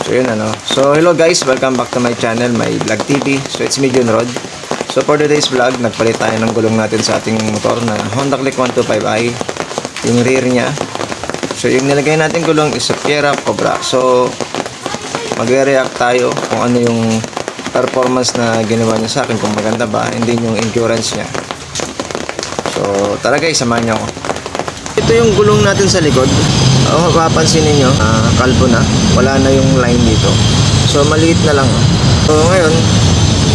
So yun ano. So hello guys, welcome back to my channel, my vlog TV. So it's me, John Rod. So for today's vlog, nagpalit tayo ng gulong natin sa ating motor na Honda Click 125i. Yung rear niya. So yung nilagay natin gulong is a Fiera Cobra. So magre-react tayo kung ano yung performance na ginawa niya sa akin, kung maganda ba, hindi yung endurance niya. So tara guys, samahan niyo ako. Ito yung gulong natin sa likod. Mapapansin niyo, kalbo na, wala na yung line dito. So maliit na lang. So ngayon,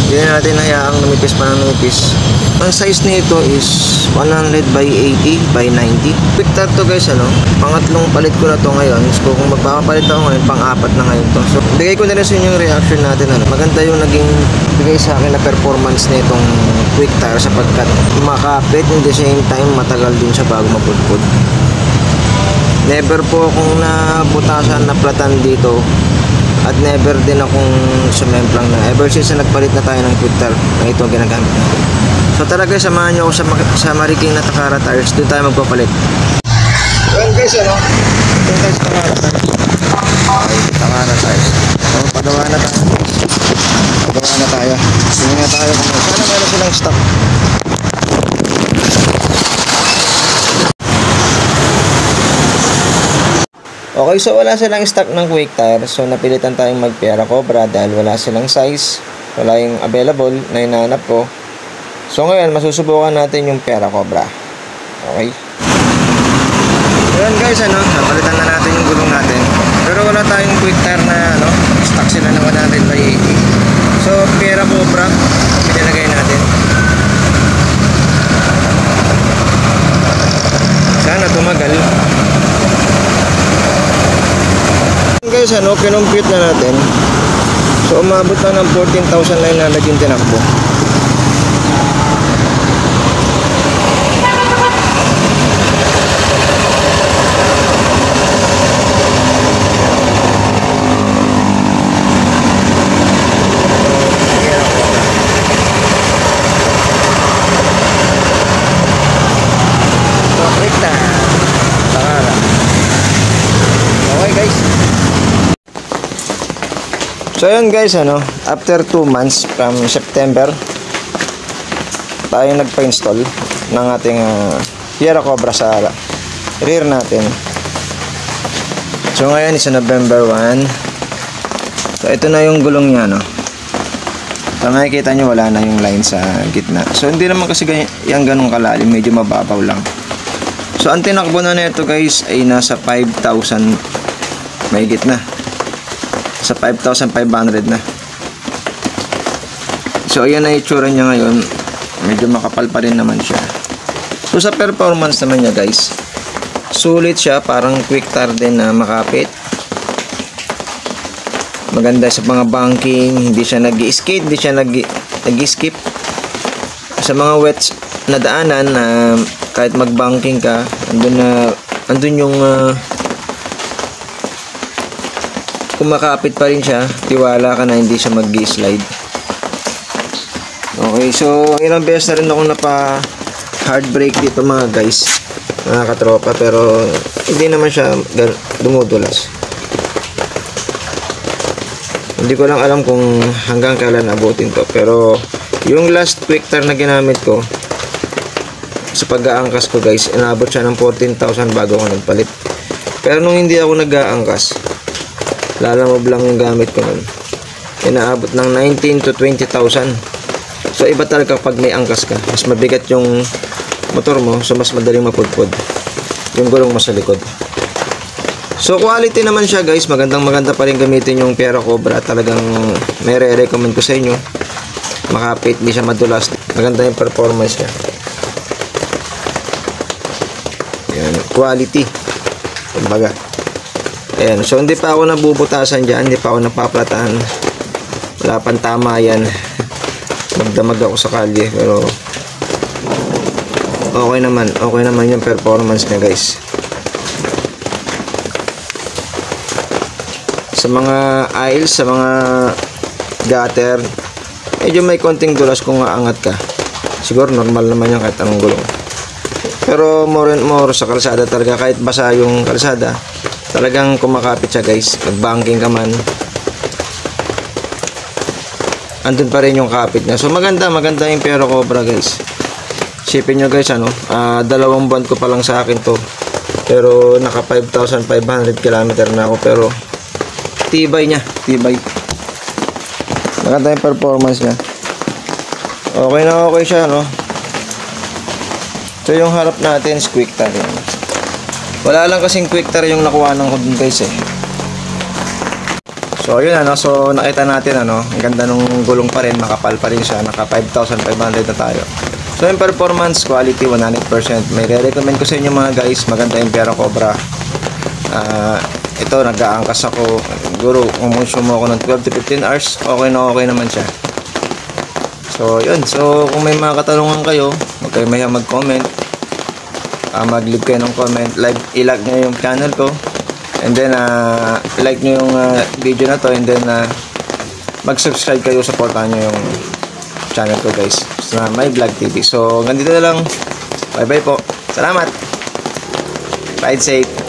hindi na natin hayaang numipis pa ng numipis. Ang size nito is 100 by 80 by 90. Quick tap to guys, ano. Pangatlong palit ko na to ngayon. So kung magpapapalit ako ngayon, pang-apat na ngayon to. So bigay ko na rin sa inyo yung reaction natin, ano. Maganda yung naging bigay sa akin na performance nitong quick tire sapagkat makapit, in the same time matagal din siya bago mapudpud. Never po akong nabutasan na platan dito. At never din akong sumemplang na ever since na nagpalit na tayo ng quick tire na ito ang ginagamit natin. So tara guys, samahan nyo ako sa Mariking na Takara tires. Doon tayo magpapalit. Well guys, ano, doon tayo sa Takara tires. Okay, Takara tires. So pagawa na tayo. Tingnan na tayo kung sana meron silang stock. Okay, so wala silang stock ng quick tire. So napilitan tayong mag Fiera Cobra dahil wala silang size, wala yung available na hinahanap ko. So ngayon, masusubukan natin yung Fiera Cobra. Okay. Ayan guys, ano, napalitan na natin yung gulong natin. Pero wala tayong quick tire na, ano, stock sila na 100 by 80. So Fiera Cobra, pinilagay natin. Sana tumagal. Guys, ano, kinumpute na natin. So umabot na ng 14,900 yung tinakbo. So yun guys, ano, after 2 months from September tayo nagpa-install ng ating Fiera Cobra sa rear natin. So ngayon is November 1. So ito na yung gulong niya, no. So makikita nyo wala na yung line sa gitna. So hindi naman kasi yung ganun kalalim, medyo mababaw lang. So ang tinakbo na nito guys ay nasa 5,000 may gitna. Sa 5,500 na. So ayan na itsura niya ngayon. Medyo makapal pa rin naman siya. So sa performance naman niya guys, sulit siya, parang quick tire din na makapit. Maganda sa mga banking, hindi siya nag-skate, hindi siya nag-skip. Sa mga wet na daanan na kahit mag-banking ka, andun yung kumakapit pa rin siya, tiwala ka na hindi siya mag-slide. Okay, so ilang beses na rin ako napa hard brake dito mga guys, mga katropa, pero hindi naman siya dumudulas. Hindi ko lang alam kung hanggang kailan abutin to, pero yung last quick tire na ginamit ko sa pag-aangkas ko guys, inabot siya ng 14,000 bago ako nagpalit. Pero nung hindi ako nag-aangkas, lalamog lang yung gamit ko nun, inaabot ng 19 to 20,000. So iba talaga pag may angkas ka, mas mabigat yung motor mo, so mas madaling mapudpud yung gulong mo sa likod. So quality naman siya guys, maganda pa rin gamitin yung Fiera Cobra. Talagang may re-recommend ko sa inyo. Makapit, hindi siya madulas, maganda yung performance niya. Yan, quality kumbaga. Ayan, so hindi pa ako nabubutasan dyan, hindi pa ako napaplatahan, wala pang tama yan. Magdamag ako sa kalye, pero okay naman yung performance niya guys. Sa mga aisles, sa mga gutter, medyo may konting dulas kung aangat ka. Siguro normal naman yan kahit anong gulong. Pero more and more sa kalsada talaga, kahit basa yung kalsada, talagang kumakapit siya guys. Nag-banking ka man, andun pa rin yung kapit niya. So maganda yung Pero Cobra guys. Isipin nyo guys, 2 buwan ko pa lang sa akin to, pero naka 5,500 km na ako, pero tibay niya, tibay. Maganda yung performance niya. Okay na okay siya, no? So yung harap natin is quick tire. Wala lang kasing quick tire yung nakuha ng ko dun guys eh. So yun so nakita natin ang ganda nung gulong pa rin, makapal pa rin siya, naka 5,500 na tayo. So yung performance, quality 100%. May re-recommend ko sa inyo mga guys, maganda yung Pero Cobra. Ito nag-aangkas ako, siguro consume ako ng 12 to 15 hours, okay na okay naman siya. So yun, so kung may mga katanungan kayo, huwag kayo mahiya mag-comment, mag-leave kayo ng comment, i-like nyo yung channel ko, and then like nyo yung video na to, and then mag-subscribe kayo, supportahan nyo yung channel ko guys, sa My Vlog TV. So ganito na lang, bye bye po, salamat, ride safe.